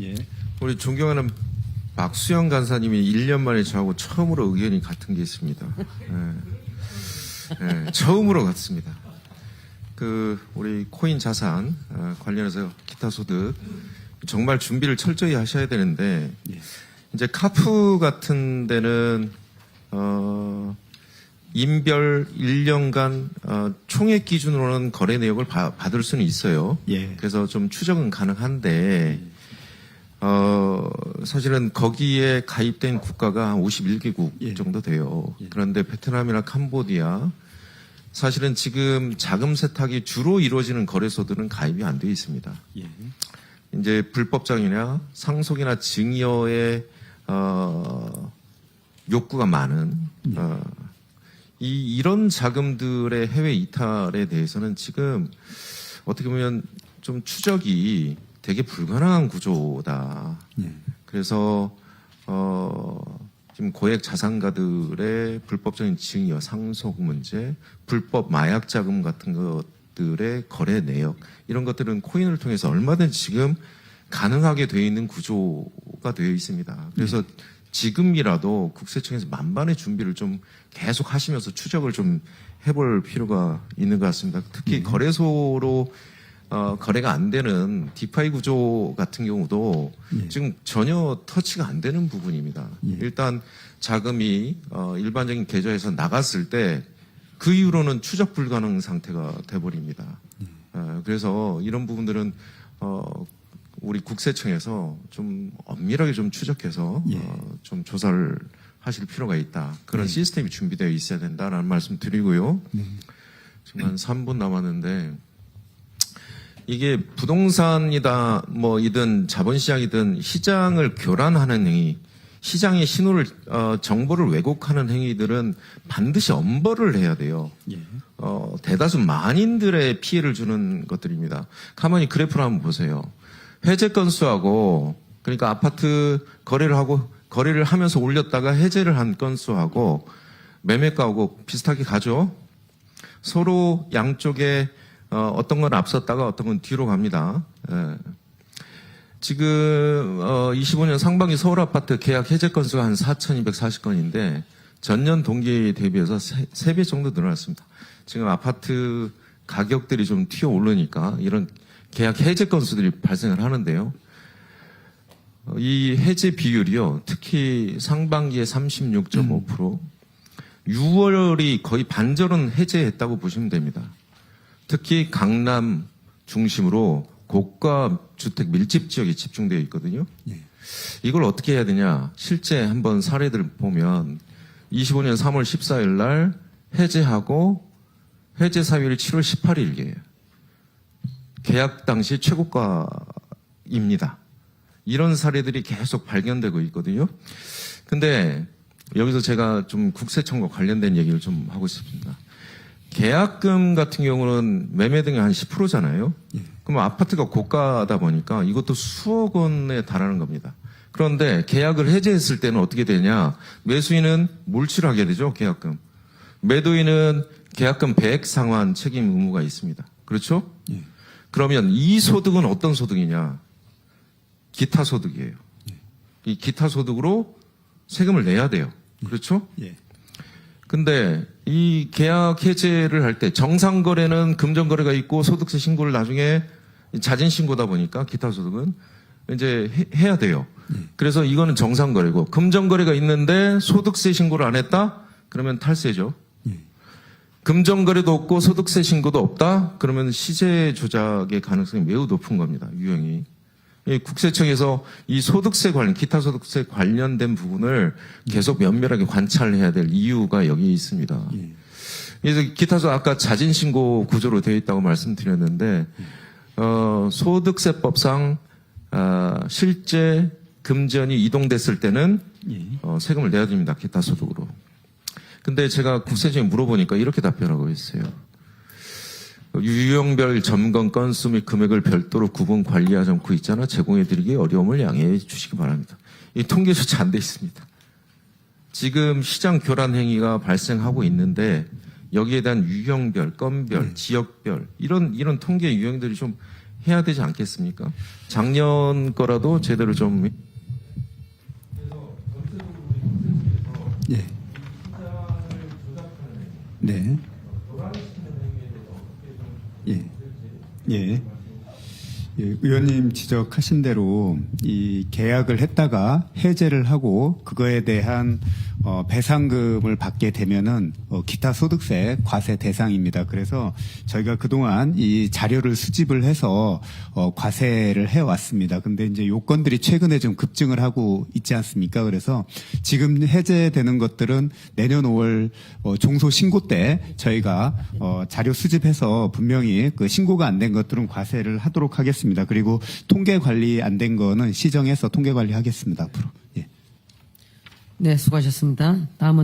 예. 우리 존경하는 박수영 간사님이 1년 만에 저하고 처음으로 의견이 같은 게 있습니다. 처음으로 같습니다. 우리 코인 자산 관련해서 기타 소득 정말 준비를 철저히 하셔야 되는데 예. 이제 카프 같은 데는 인별 1년간 총액 기준으로는 거래 내역을 받을 수는 있어요. 예. 그래서 좀 추정은 가능한데 사실은 거기에 가입된 국가가 한 51개국 예. 정도 돼요. 예. 그런데 베트남이나 캄보디아 사실은 지금 자금 세탁이 주로 이루어지는 거래소들은 가입이 안 돼 있습니다. 예. 이제 불법장이나 상속이나 증여의 욕구가 많은 이런 자금들의 해외 이탈에 대해서는 지금 어떻게 보면 좀 추적이 되게 불가능한 구조다. 예. 그래서 지금 고액 자산가들의 불법적인 증여, 상속 문제, 불법 마약 자금 같은 것들의 거래 내역 이런 것들은 코인을 통해서 얼마든지 지금 가능하게 되어 있는 구조가 되어 있습니다. 그래서 지금이라도 국세청에서 만반의 준비를 좀 계속 하시면서 추적을 좀 해볼 필요가 있는 것 같습니다. 특히 거래소로 거래가 안 되는 디파이 구조 같은 경우도 지금 전혀 터치가 안 되는 부분입니다. 일단 자금이 일반적인 계좌에서 나갔을 때 그 이후로는 추적 불가능 상태가 돼버립니다. 그래서 이런 부분들은 우리 국세청에서 좀 엄밀하게 좀 추적해서 좀 조사를 하실 필요가 있다. 그런 시스템이 준비되어 있어야 된다라는 말씀 드리고요. 지금 한 3분 남았는데 이게 부동산이다 이든 자본시장이든 시장을 교란하는 행위, 시장의 신호를 정보를 왜곡하는 행위들은 반드시 엄벌을 해야 돼요. 예. 대다수 만인들의 피해를 주는 것들입니다. 가만히 그래프를 한번 보세요. 해제 건수하고 그러니까 아파트 거래를 하면서 올렸다가 해제를 한 건수하고 매매가하고 비슷하게 가죠. 서로 양쪽에 어떤 건 앞섰다가 어떤 건 뒤로 갑니다. 지금 25년 상반기 서울 아파트 계약 해제 건수가 한 4,240건인데 전년 동기 대비해서 3배 정도 늘어났습니다. 지금 아파트 가격들이 좀 튀어 오르니까 이런 계약 해제 건수들이 발생을 하는데요. 이 해제 비율이요. 특히 상반기에 36.5%, 6월이 거의 반절은 해제했다고 보시면 됩니다. 특히 강남 중심으로 고가 주택 밀집 지역이 집중되어 있거든요. 이걸 어떻게 해야 되냐. 실제 한번 사례들을 보면 25년 3월 14일 날 해제하고 해제 사유일이 7월 18일이에요. 계약 당시 최고가입니다. 이런 사례들이 계속 발견되고 있거든요. 근데 여기서 제가 좀 국세청과 관련된 얘기를 좀 하고 싶습니다. 계약금 같은 경우는 매매 등의 한 10%잖아요. 그럼 아파트가 고가다 보니까 이것도 수억 원에 달하는 겁니다. 그런데 계약을 해제했을 때는 어떻게 되냐. 매수인은 몰취를 하게 되죠. 계약금. 매도인은 계약금 배액 상환 책임 의무가 있습니다. 그렇죠? 그러면 이 소득은 어떤 소득이냐. 기타 소득이에요. 이 기타 소득으로 세금을 내야 돼요. 그렇죠? 근데 이 계약 해제를 할 때 정상거래는 금전거래가 있고 소득세 신고를 나중에 자진신고다 보니까 기타 소득은 이제 해야 돼요. 그래서 이거는 정상거래고 금전거래가 있는데 소득세 신고를 안 했다? 그러면 탈세죠. 금전거래도 없고 소득세 신고도 없다? 그러면 시세 조작의 가능성이 매우 높은 겁니다. 유형이. 국세청에서 이 소득세 관련, 기타 소득세 관련된 부분을 계속 면밀하게 관찰해야 될 이유가 여기 있습니다. 그래서 기타 소득 아까 자진신고 구조로 되어 있다고 말씀드렸는데 소득세법상 실제 금전이 이동됐을 때는 세금을 내야 됩니다. 기타 소득으로. 근데 제가 국세청에 물어보니까 이렇게 답변하고 있어요. 유형별 점검 건수 및 금액을 별도로 구분 관리하지 않고 있잖아. 제공해드리기 어려움을 양해해 주시기 바랍니다. 이 통계조차 안 돼 있습니다. 지금 시장 교란 행위가 발생하고 있는데 여기에 대한 유형별, 건별, 지역별 이런 통계 유형들이 좀 해야 되지 않겠습니까? 작년 거라도 제대로 좀. 예. 네. 예. 예. 예, 의원님 지적하신 대로 이 계약을 했다가 해제를 하고 그거에 대한 배상금을 받게 되면은 기타 소득세 과세 대상입니다. 그래서 저희가 그동안 이 자료를 수집을 해서 과세를 해왔습니다. 근데 이제 요건들이 최근에 좀 급증을 하고 있지 않습니까? 그래서 지금 해제되는 것들은 내년 5월 종소 신고 때 저희가 자료 수집해서 분명히 그 신고가 안 된 것들은 과세를 하도록 하겠습니다. 그리고 통계 관리 안 된 거는 시정해서 통계 관리하겠습니다. 앞으로. 예. 네, 수고하셨습니다. 다음은